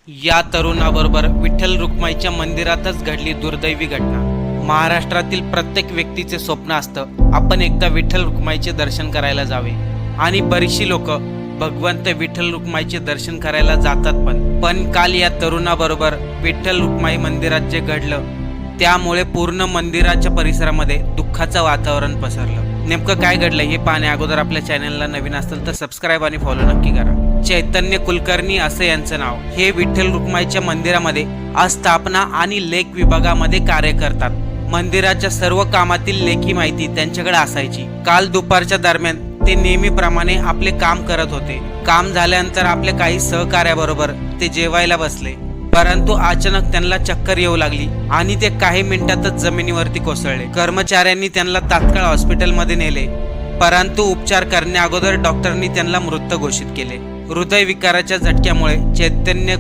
या तरुणाबरोबर विठ्ठल रुक्माईच्या मंदिरातच घडली दुर्दैवी घटना। महाराष्ट्रातील प्रत्येक व्यक्तीचे स्वप्न असतं आपण एकदा विठ्ठल रुक्माईचे दर्शन करायला जावे, आणि बरीचशी लोक भगवंत विठ्ठल रुक्माईचे दर्शन करायला जातात। पण काल या तरुणाबरोबर विठ्ठल रुक्माई मंदिरात जे घडलं त्यामुळे पूर्ण मंदिराच्या परिसरामध्ये दुःखाचं वातावरण पसरलं। नेमकं काय घडलं हे पाहण्या अगोदर आपल्या चॅनलला नवीन असेल तर सबस्क्राईब आणि फॉलो नक्की करा। चैतन्य कुलकर्णी असं यांचं नाव। हे विठ्ठल रुक्माईच्या मंदिरामध्ये अस्थापना आणि लेख विभागामध्ये कार्य करतात। मंदिराच्या सर्व कामातील लेखी माहिती त्यांच्याकडे असायची। काल दुपारच्या दरम्यान ते नेहमीप्रमाणे आपले काम करत होते। काम झाल्यानंतर आपल्या काही सहकार्याबरोबर ते जेवायला बसले, परंतु अचानक त्यांना चक्कर येऊ लागली आणि ते काही मिनिटातच जमिनीवरती कोसळले। कर्मचाऱ्यांनी त्यांना तात्काळ हॉस्पिटलमध्ये नेले, परंतु उपचार करण्या अगोदर डॉक्टरांनी त्यांना मृत घोषित केले। हृदयविकाराच्या झटक्यामुळे चैतन्य